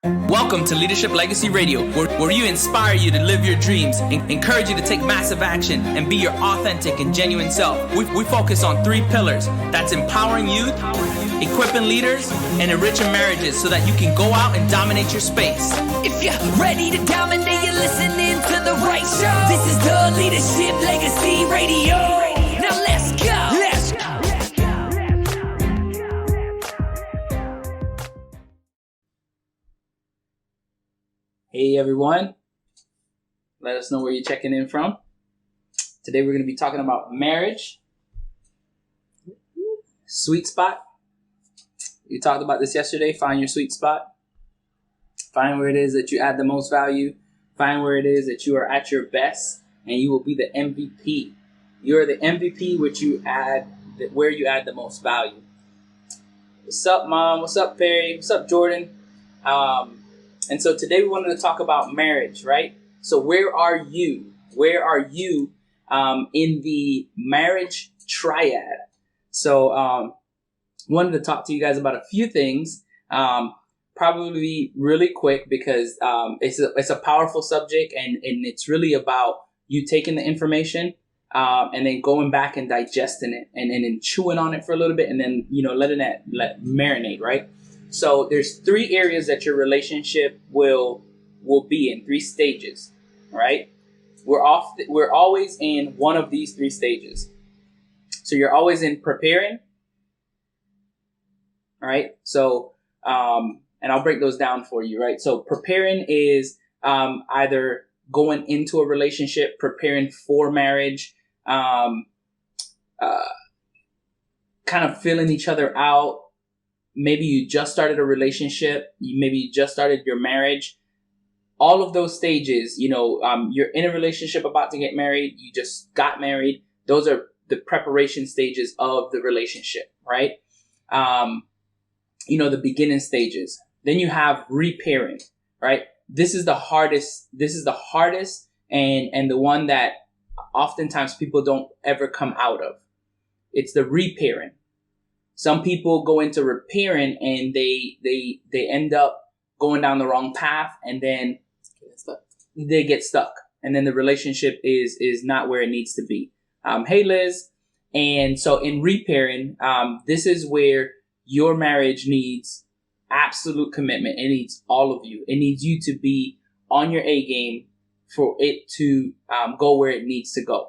Welcome to Leadership Legacy Radio, where we inspire you to live your dreams, encourage you to take massive action, and be your authentic and genuine self. We focus on 3 pillars. That's empowering youth, equipping leaders, and enriching marriages so that you can go out and dominate your space. If you're ready to dominate, you're listening to the right show. This is the Leadership Legacy Radio. Now let's go. Hey everyone, let us know where you're checking in from. Today we're going to be talking about marriage, sweet spot. We talked about this yesterday. Find your sweet spot. Find where it is that you add the most value. Find where it is that you are at your best, and you will be the MVP. You are the MVP where you add the most value. What's up, Mom? What's up, Perry? What's up, Jordan? And so today we wanted to talk about marriage, right? So where are you? Where are you in the marriage triad? So wanted to talk to you guys about a few things, probably really quick because it's a powerful subject and it's really about you taking the information and then going back and digesting it and then chewing on it for a little bit and then, letting that marinate, right? So there's 3 areas that your relationship will be in, 3 stages, right? We're always in one of these 3 stages. So you're always in preparing, right? So, and I'll break those down for you, right? So preparing is either going into a relationship, preparing for marriage, kind of filling each other out. Maybe you just started a relationship. Maybe you just started your marriage. All of those stages, you're in a relationship about to get married. You just got married. Those are the preparation stages of the relationship, right? The beginning stages. Then you have repairing, right? This is the hardest. This is the hardest and the one that oftentimes people don't ever come out of. It's the repairing. Some people go into repairing and they end up going down the wrong path and then they get stuck. And then the relationship is not where it needs to be. Hey, Liz. And so in repairing, this is where your marriage needs absolute commitment. It needs all of you. It needs you to be on your A game for it to go where it needs to go.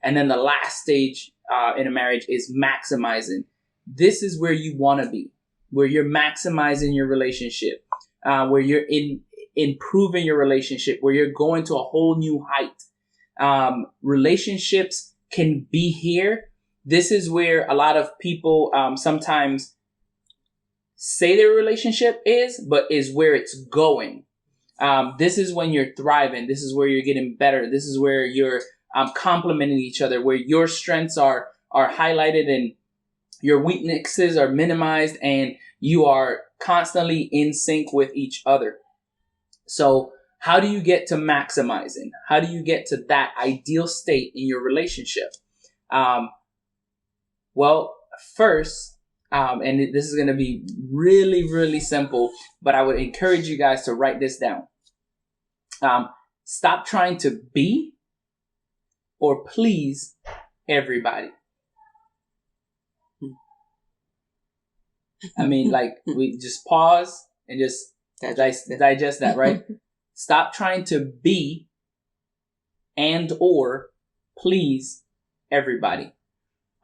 And then the last stage in a marriage is maximizing. This is where you want to be, where you're maximizing your relationship, where you're improving your relationship, where you're going to a whole new height. Relationships can be here. This is where a lot of people sometimes say their relationship is, but is where it's going. This is when you're thriving. This is where you're getting better. This is where you're complementing each other, where your strengths are highlighted and your weaknesses are minimized and you are constantly in sync with each other. So how do you get to maximizing? How do you get to that ideal state in your relationship? Well, first, and this is going to be really, really simple, but I would encourage you guys to write this down. Stop trying to be or please everybody. I mean, we just pause and just digest that, right? Stop trying to be and or please everybody.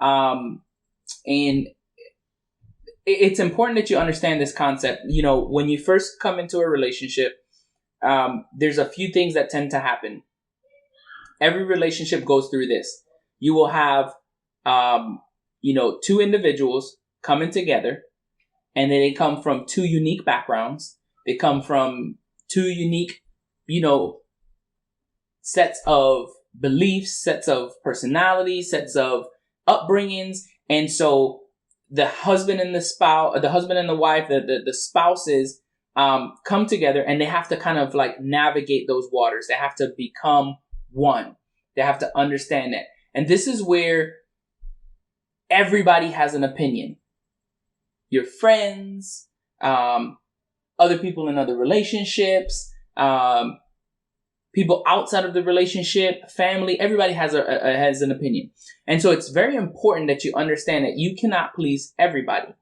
And it's important that you understand this concept. When you first come into a relationship, there's a few things that tend to happen. Every relationship goes through this. You will have, 2 individuals coming together. And then they come from 2 unique backgrounds. They come from 2 unique, sets of beliefs, sets of personalities, sets of upbringings. And so the husband and the wife, the spouses come together and they have to kind of navigate those waters. They have to become one. They have to understand that. And this is where everybody has an opinion. Your friends, other people in other relationships, people outside of the relationship, family. Everybody has has an opinion. And so it's very important that you understand that you cannot please everybody.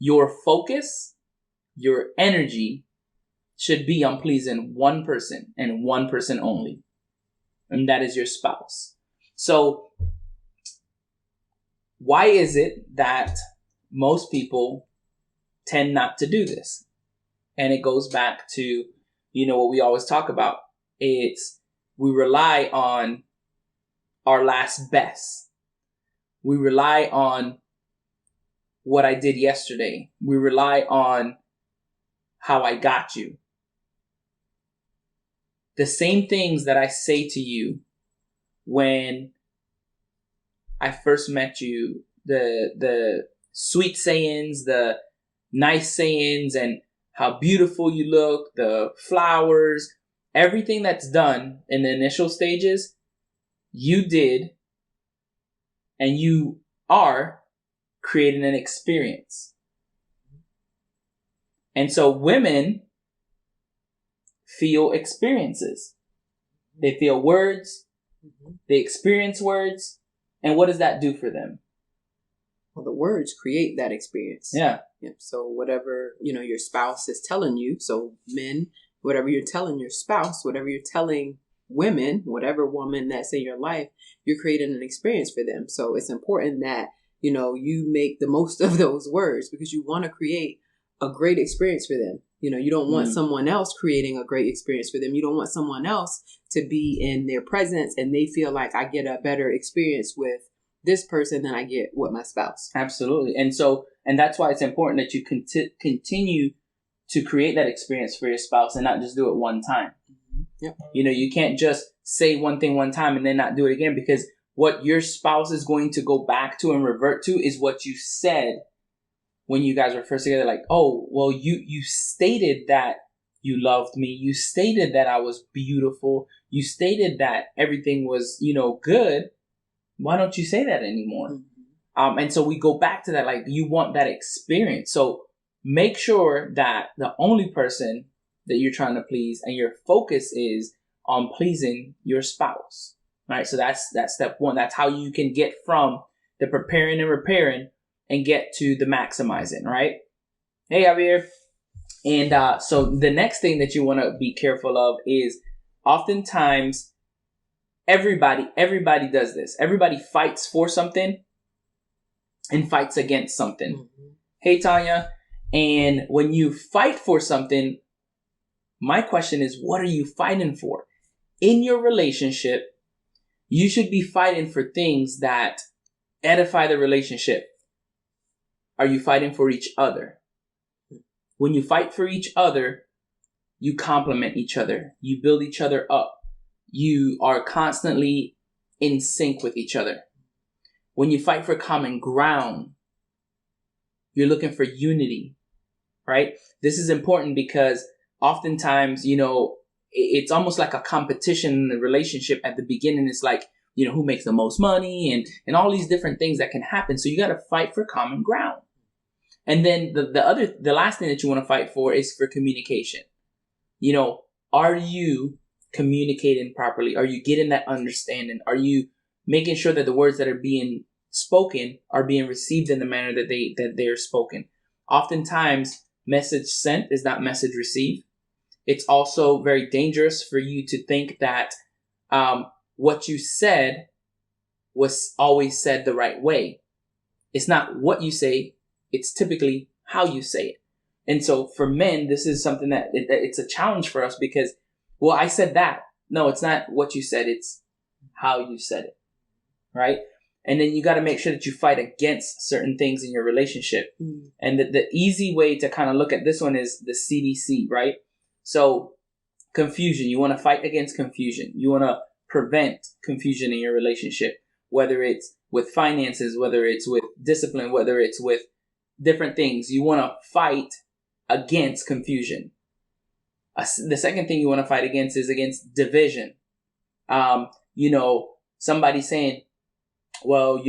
Your focus, your energy should be on pleasing one person and one person only. And that is your spouse. So why is it that most people tend not to do this? And it goes back to, what we always talk about. It's we rely on our last best. We rely on what I did yesterday. We rely on how I got you. The same things that I say to you when I first met you, the sweet sayings, the nice sayings, and how beautiful you look, the flowers, everything that's done in the initial stages, you did, and you are creating an experience. And so women feel experiences. They feel words. They experience words. And what does that do for them? Well, the words create that experience. Yeah. Yep. So whatever, your spouse is telling you, so men, whatever you're telling your spouse, whatever you're telling women, whatever woman that's in your life, you're creating an experience for them. So it's important that, you make the most of those words because you want to create a great experience for them. You don't want someone else creating a great experience for them. You don't want someone else to be in their presence and they feel like I get a better experience with this person than I get with my spouse. Absolutely. And that's why it's important that you continue to create that experience for your spouse and not just do it one time. Yep. You can't just say one thing one time and then not do it again, because what your spouse is going to go back to and revert to is what you said when you guys were first together. Like, oh, well, you stated that you loved me. You stated that I was beautiful. You stated that everything was, good. Why don't you say that anymore? And so we go back to that, like, you want that experience. So make sure that the only person that you're trying to please and your focus is on pleasing your spouse. Right? So that's step one. That's how you can get from the preparing and repairing and get to the maximizing, right? Hey, Javier. And so the next thing that you want to be careful of is oftentimes everybody does this. Everybody fights for something and fights against something. Mm-hmm. Hey, Tanya. And when you fight for something, my question is, what are you fighting for? In your relationship, you should be fighting for things that edify the relationship. Are you fighting for each other? When you fight for each other, you complement each other. You build each other up. You are constantly in sync with each other. When you fight for common ground, you're looking for unity, right? This is important because oftentimes, it's almost like a competition in the relationship at the beginning. It's like, who makes the most money and all these different things that can happen. So you got to fight for common ground. And then the last thing that you want to fight for is for communication. Are you communicating properly? Are you getting that understanding? Are you making sure that the words that are being spoken are being received in the manner that they are spoken? Oftentimes, message sent is not message received. It's also very dangerous for you to think that what you said was always said the right way. It's not what you say. It's typically how you say it. And so for men, this is something that it's a challenge for us because, well, I said that. No, it's not what you said. It's how you said it. Right? And then you got to make sure that you fight against certain things in your relationship. Mm. And the easy way to kind of look at this one is the CDC, right? So confusion, you want to fight against confusion. You want to prevent confusion in your relationship, whether it's with finances, whether it's with discipline, whether it's with different things. You want to fight against confusion. The second thing you want to fight against is against division. Somebody saying, well,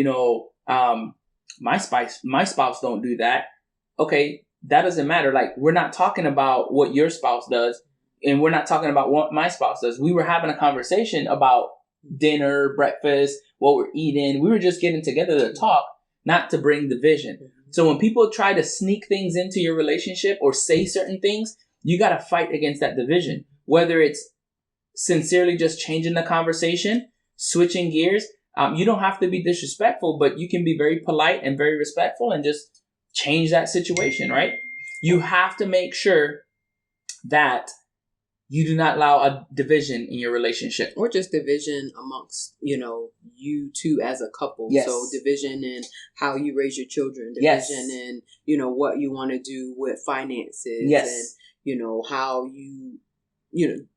my spouse don't do that. Okay, that doesn't matter. Like, we're not talking about what your spouse does, and we're not talking about what my spouse does. We were having a conversation about dinner, breakfast, what we're eating. We were just getting together to talk, not to bring division. So when people try to sneak things into your relationship or say certain things, you got to fight against that division. Whether it's sincerely just changing the conversation, switching gears. You don't have to be disrespectful, but you can be very polite and very respectful and just change that situation, right? You have to make sure that you do not allow a division in your relationship. Or just division amongst, you two as a couple. Yes. So division in how you raise your children. Yes. Division in, what you want to do with finances. Yes. And, how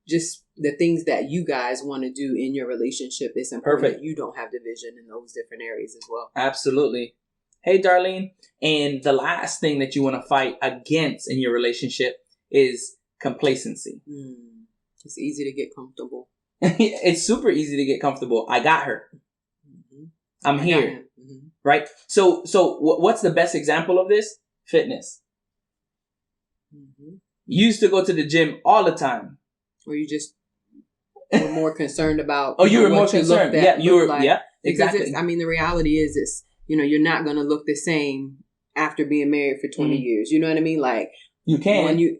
just the things that you guys want to do in your relationship. It's important that you don't have division in those different areas as well. Absolutely. Hey, Darlene. And the last thing that you want to fight against in your relationship is complacency. It's easy to get comfortable. It's super easy to get comfortable. I got her. Mm-hmm. I'm here. Mm-hmm. Right? So what's the best example of this? Fitness. Mm-hmm. You used to go to the gym all the time. Or you just were more concerned about... you were more concerned. Yeah, you were. Like. Yeah, exactly. The reality is this, you're not going to look the same after being married for 20 years. You know what I mean? Like, you can.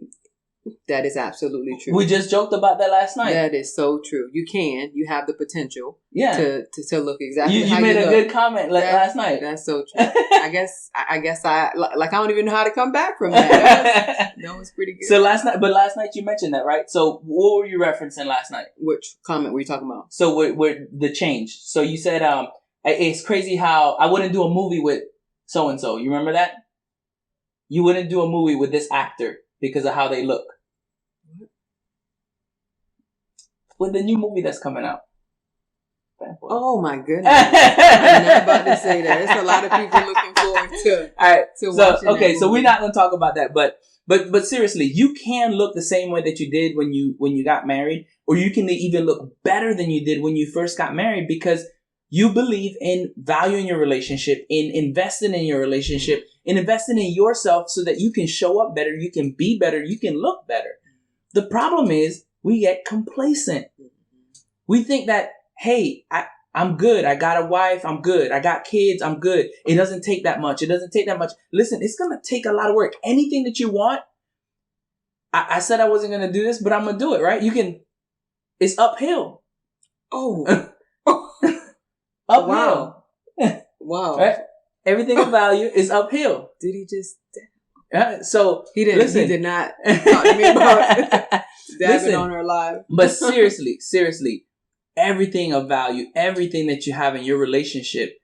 That is absolutely true. We just joked about that last night. That is so true. You can. You have the potential. Yeah. To look exactly how you made look. a good comment last night. That's so true. I guess I don't even know how to come back from that. That was pretty good. So last night you mentioned that, right? So what were you referencing last night? Which comment were you talking about? So we're the change. So you said it's crazy how I wouldn't do a movie with so and so. You remember that? You wouldn't do a movie with this actor because of how they look. With the new movie that's coming out. Oh my goodness. I'm not about to say that. There's a lot of people looking forward to. All right. To watching that so movie. we're not going to talk about that, but seriously, you can look the same way that you did when you got married, or you can even look better than you did when you first got married because you believe in valuing your relationship, in investing in your relationship, in investing in yourself so that you can show up better, you can be better, you can look better. The problem is we get complacent. We think that, hey, I'm good. I got a wife. I'm good. I got kids. I'm good. It doesn't take that much. Listen, it's going to take a lot of work. Anything that you want, I said I wasn't going to do this, but I'm going to do it, right? It's uphill. Oh. Uphill. Wow. Right? Everything of value is uphill. Did he just... So he didn't. Listen. He did not talk to me about dabbing on her live. But seriously, everything of value, everything that you have in your relationship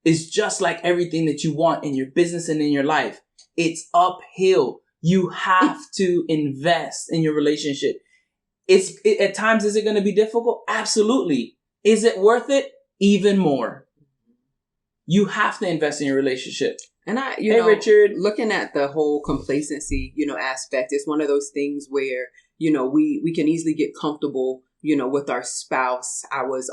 is just like everything that you want in your business and in your life. It's uphill. You have to invest in your relationship. At times, is it going to be difficult? Absolutely. Is it worth it? Even more. You have to invest in your relationship. And Richard, looking at the whole complacency, aspect, it's one of those things where, we can easily get comfortable, with our spouse. I was,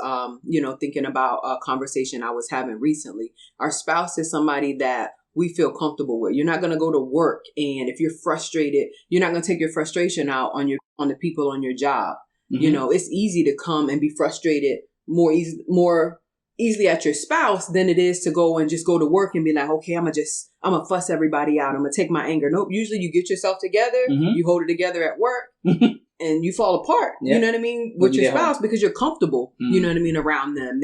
thinking about a conversation I was having recently. Our spouse is somebody that we feel comfortable with. You're not going to go to work, and if you're frustrated, you're not going to take your frustration out on the people on your job. Mm-hmm. It's easy to come and be frustrated more easily at your spouse than it is to go and just go to work and be like, okay, I'm gonna fuss everybody out. I'm gonna take my anger. Nope. Usually you get yourself together, you hold it together at work, and you fall apart. Yeah. You know what I mean? With your spouse because you're comfortable. You know what I mean? Around them.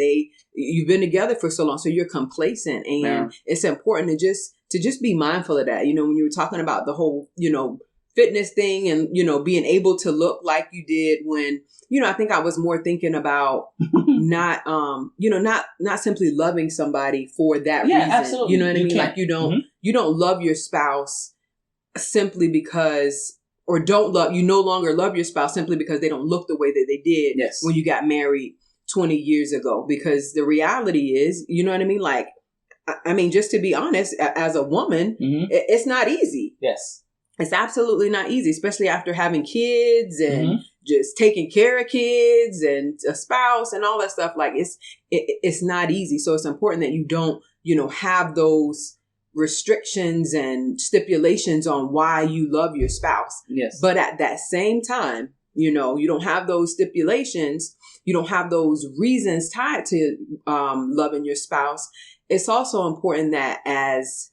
You've been together for so long, so you're complacent, and it's important to just be mindful of that. When you were talking about the whole, fitness thing and, being able to look like you did when, I think I was more thinking about not simply loving somebody for that reason. Absolutely. You know what I mean? Can't. Like you don't love your spouse simply because, or you no longer love your spouse simply because they don't look the way that they did when you got married 20 years ago. Because the reality is, you know what I mean? Like, just to be honest, as a woman, it's not easy. Yes. It's absolutely not easy, especially after having kids and just taking care of kids and a spouse and all that stuff. Like it's not easy. So it's important that you don't, have those restrictions and stipulations on why you love your spouse. Yes. But at that same time, you don't have those stipulations. You don't have those reasons tied to loving your spouse. It's also important that, as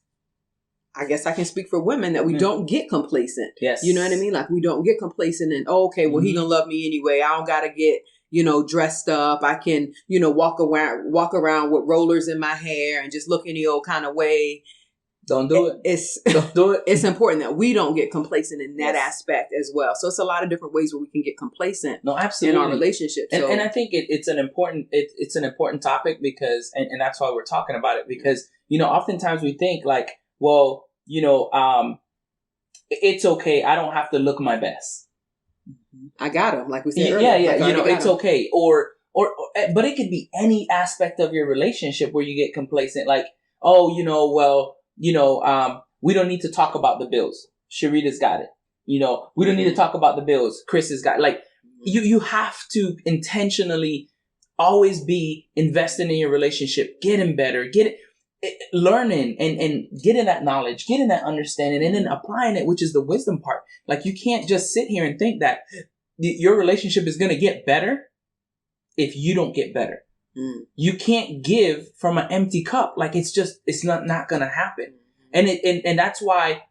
I guess I can speak for women, that we don't get complacent. Yes. You know what I mean? Like, we don't get complacent and, okay, well, he gonna love me anyway. I don't gotta get, dressed up. I can, walk around with rollers in my hair and just look any old kind of way. Don't do it. Don't do it. It's important that we don't get complacent in that aspect as well. So it's a lot of different ways where we can get complacent. No, absolutely. In our relationship. And I think it's an important topic because, and that's why we're talking about it, because, oftentimes we think like, well, it's okay. I don't have to look my best. I got him. Like we said earlier. Yeah. It's okay. Or, but it could be any aspect of your relationship where you get complacent. Like, oh, we don't need to talk about the bills. Sharita's got it. We don't need to talk about the bills. Cris has got it. Like, you have to intentionally always be investing in your relationship, getting better, learning and getting that knowledge, getting that understanding, and then applying it, which is the wisdom part. Like, you can't just sit here and think that your relationship is going to get better if you don't get better. You can't give from an empty cup. Like, it's not going to happen. And that's why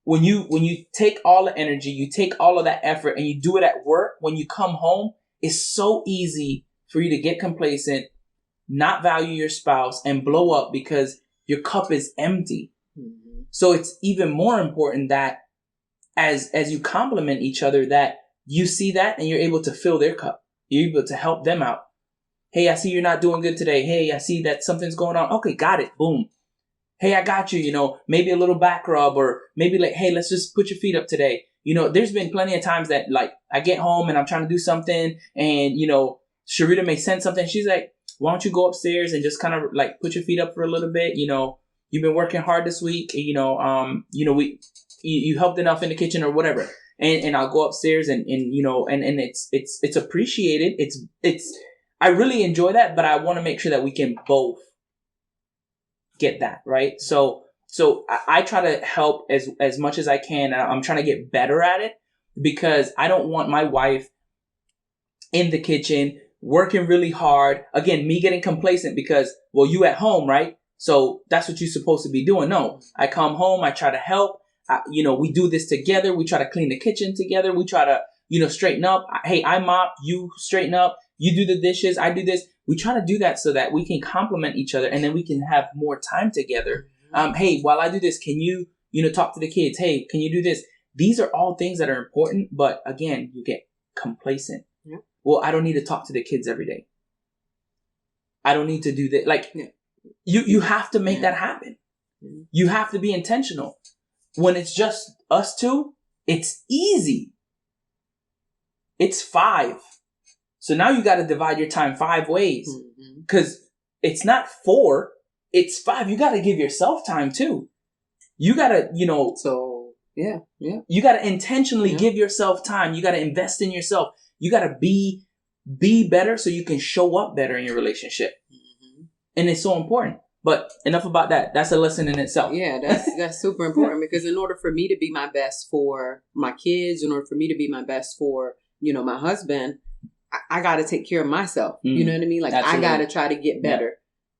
when you take all the energy, you take all of that effort and you do it at work, when you come home, it's so easy for you to get complacent, not value your spouse, and blow up because your cup is empty. So it's even more important that as you compliment each other, that you see that and you're able to fill their cup. You're able to help them out. Hey, I see you're not doing good today. Hey, I see that something's going on. Okay, got it. Boom. Hey, I got you, maybe a little back rub, or maybe like, hey, let's just put your feet up today. There's been plenty of times that, like, I get home and I'm trying to do something and, Sharita may send something. She's like, why don't you go upstairs and just kind of like put your feet up for a little bit? You've been working hard this week. You helped enough in the kitchen or whatever. And I'll go upstairs and it's appreciated. I really enjoy that, but I want to make sure that we can both get that, right? So I try to help as much as I can. I'm trying to get better at it because I don't want my wife in the kitchen working really hard. Again, me getting complacent because, well, you at home, right? So that's what you're supposed to be doing. No, I come home, I try to help. We do this together. We try to clean the kitchen together. We try to, straighten up. Hey, I mop, you straighten up. You do the dishes, I do this. We try to do that so that we can complement each other and then we can have more time together. Hey, while I do this, can you, talk to the kids? Hey, can you do this? These are all things that are important, but again, you get complacent. Yeah. Well, I don't need to talk to the kids every day. I don't need to do that. Like, you have to make that happen. You have to be intentional. When it's just us two, it's easy. It's 5. So now you got to divide your time 5 ways because it's not 4, it's 5. You got to give yourself time too. You got to, you got to intentionally give yourself time. You got to invest in yourself. You got to be better so you can show up better in your relationship. And it's so important. But enough about that. That's a lesson in itself. Yeah, that's super important because in order for me to be my best for my kids, in order for me to be my best for, my husband, I got to take care of myself. You know what I mean? Like, absolutely. I got to try to get better,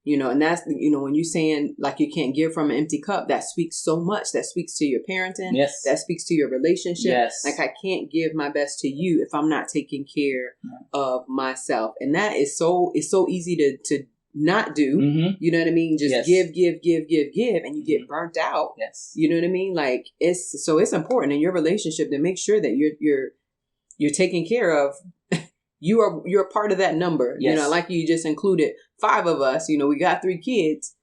and that's, when you're saying like you can't give from an empty cup, that speaks so much. That speaks to your parenting. Yes. That speaks to your relationship. Yes. Like, I can't give my best to you if I'm not taking care of myself. And that is it's so easy to not do. You know what I mean? Just give, and you get burnt out. Yes. You know what I mean? Like, it's important in your relationship to make sure that you're taking care of. You're a part of that number. Yes. Like you just included 5 of us, we got 3 kids.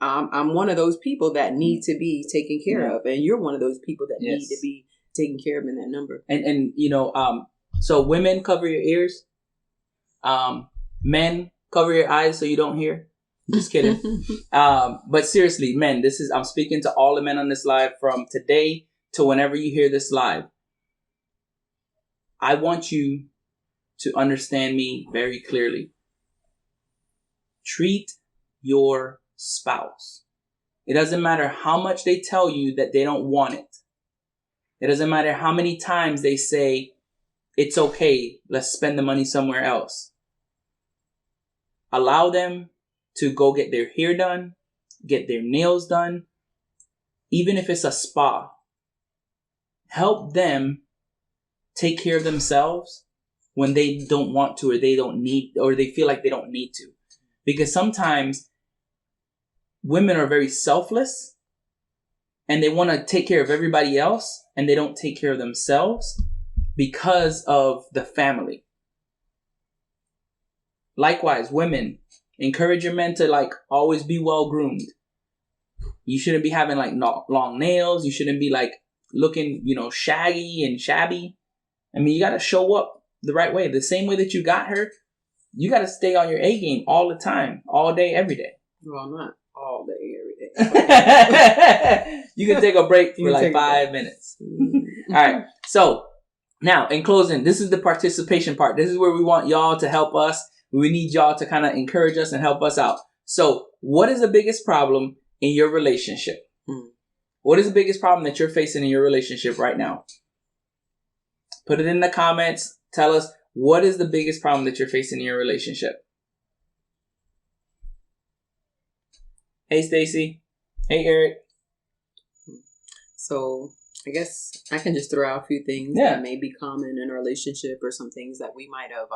I'm one of those people that need to be taken care of. And you're one of those people that need to be taken care of in that number. And so women, cover your ears. Men, cover your eyes so you don't hear. Just kidding. But seriously, men, I'm speaking to all the men on this live from today to whenever you hear this live. I want you to understand me very clearly. Treat your spouse It doesn't matter how much they tell you that they don't want it. It doesn't matter how many times they say, it's okay, let's spend the money somewhere else. Allow them to go get their hair done, get their nails done, even if it's a spa. Help them take care of themselves when they don't want to, or they don't need, or they feel like they don't need to. Because sometimes women are very selfless and they want to take care of everybody else and they don't take care of themselves because of the family. Likewise, women, encourage your men to like always be well groomed. You shouldn't be having like long nails. You shouldn't be like looking, shaggy and shabby. I mean, you got to show up the right way. The same way that you got her, you got to stay on your A game all the time, all day, every day. Well, not all day, every day. You can take a break for like 5 minutes. All right. So now in closing, this is the participation part. This is where we want y'all to help us. We need y'all to kind of encourage us and help us out. So what is the biggest problem in your relationship? What is the biggest problem that you're facing in your relationship right now? Put it in the comments. Tell us, what is the biggest problem that you're facing in your relationship? Hey, Stacy. Hey, Eric. So I guess I can just throw out a few things that may be common in a relationship, or some things that we might have,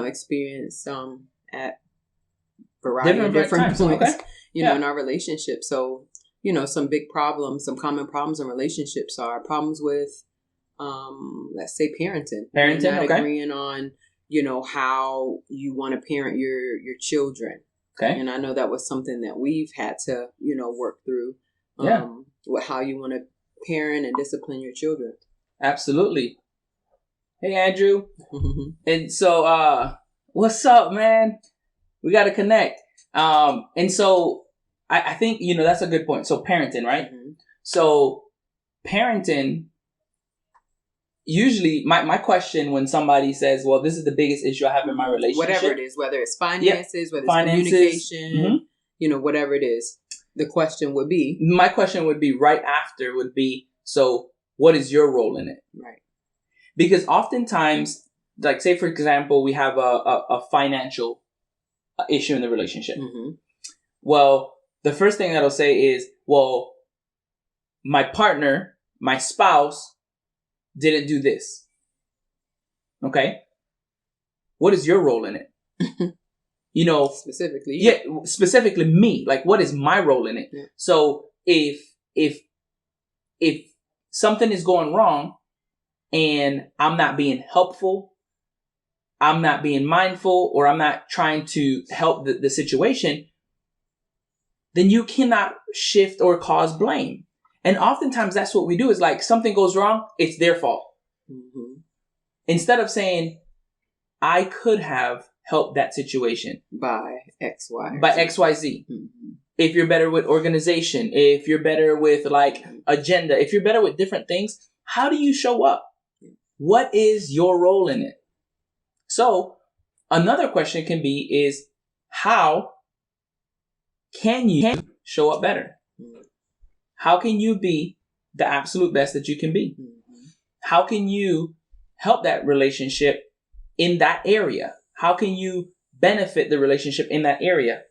experienced at variety of different points, in our relationship. So, some big problems, some common problems in relationships are problems with, let's say parenting. Not agreeing on, how you want to parent your children. Okay. And I know that was something that we've had to, work through. With how you want to parent and discipline your children. Absolutely. Hey, Andrew. And so, what's up, man? We got to connect. And so I think, that's a good point. So parenting, right? So parenting, usually my question when somebody says, well, this is the biggest issue I have in my relationship. Whatever it is, whether it's finances, whether it's communication, whatever it is, the question would be. My question would be right after would be, so what is your role in it? Right. Because oftentimes, like say, for example, we have a financial issue in the relationship. Well, the first thing that I'll say is, well, my partner, my spouse didn't do this. Okay. What is your role in it? Specifically. Yeah, specifically me. Like, what is my role in it? Yeah. So if something is going wrong and I'm not being helpful, I'm not being mindful, or I'm not trying to help the situation, then you cannot shift or cause blame. And oftentimes that's what we do, is like something goes wrong, it's their fault. Instead of saying, I could have helped that situation. By X, Y. By X, Y, Z. If you're better with organization, if you're better with like agenda, if you're better with different things, how do you show up? What is your role in it? So another question can be is, how can you show up better? How can you be the absolute best that you can be? How can you help that relationship in that area? How can you benefit the relationship in that area?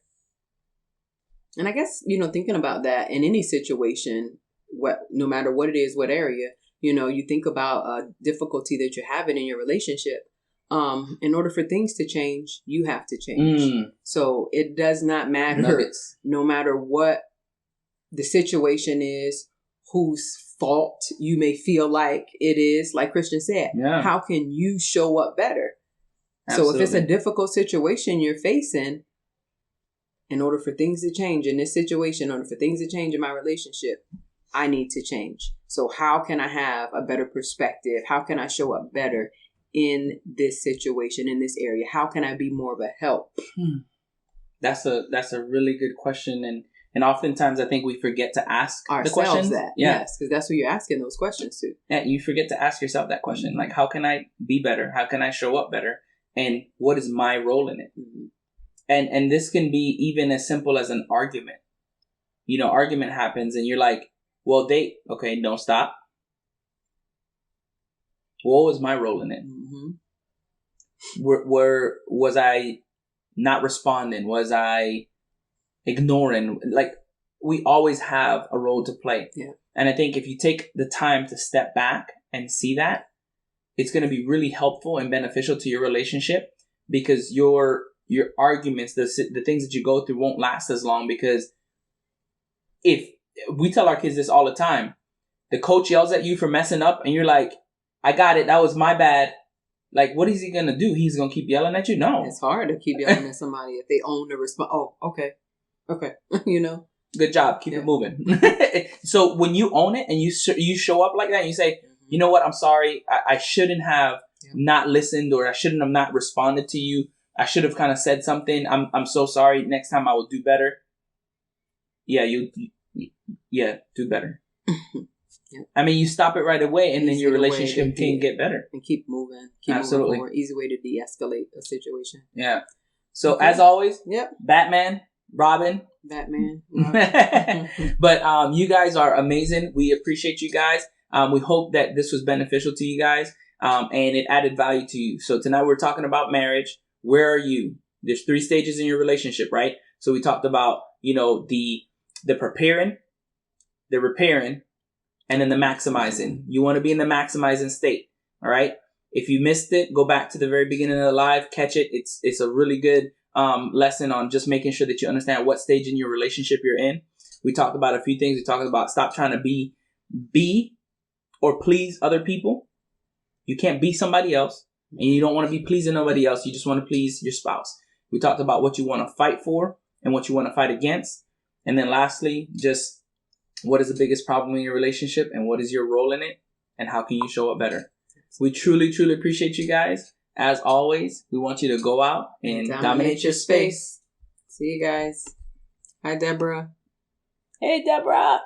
And I guess, thinking about that in any situation, no matter what it is, what area, you think about a difficulty that you're having in your relationship. In order for things to change, you have to change. So it does not matter, no matter what the situation is, whose fault you may feel like it is. Like Christian said, how can you show up better? Absolutely. So if it's a difficult situation you're facing, in order for things to change in this situation, in order for things to change in my relationship, I need to change. So how can I have a better perspective? How can I show up better in this situation, in this area? How can I be more of a help? That's a really good question. And oftentimes I think we forget to ask ourselves the questions. That. Yes, because that's what you're asking those questions to. Yeah, you forget to ask yourself that question. Like, how can I be better? How can I show up better? And what is my role in it? And this can be even as simple as an argument. argument happens and you're like, well, okay, don't stop. What was my role in it? Was I not responding? Was I ignoring? Like, we always have a role to play. Yeah. And I think if you take the time to step back and see that, it's going to be really helpful and beneficial to your relationship, because your arguments, the things that you go through won't last as long. Because if we tell our kids this all the time, the coach yells at you for messing up and you're like, I got it, that was my bad. Like, what is he going to do? He's going to keep yelling at you? No. It's hard to keep yelling at somebody if they own the response. Oh, okay. Good job. Keep it moving. So when you own it and you show up like that and you say, you know what, I'm sorry, I shouldn't have not listened, or I shouldn't have not responded to you. I should have kind of said something. I'm so sorry. Next time I will do better. Yeah, do better. I mean, you stop it right away, and then your relationship can get better. And keep moving. Absolutely. Moving forward. Easy way to de-escalate a situation. Yeah. So as always, Batman, Robin. But you guys are amazing. We appreciate you guys. We hope that this was beneficial to you guys, and it added value to you. So tonight we're talking about marriage. Where are you? There's 3 stages in your relationship, right? So we talked about, the preparing, the repairing, and then the maximizing. You want to be in the maximizing state. All right. If you missed it, go back to the very beginning of the live, catch it. It's a really good lesson on just making sure that you understand what stage in your relationship you're in. We talked about a few things. We talked about stop trying to be or please other people. You can't be somebody else, and you don't want to be pleasing nobody else. You just want to please your spouse. We talked about what you want to fight for and what you want to fight against. And then lastly, just what is the biggest problem in your relationship and what is your role in it and how can you show up better? We truly, truly appreciate you guys. As always, we want you to go out and dominate your space. See you guys. Hi, Deborah. Hey, Deborah.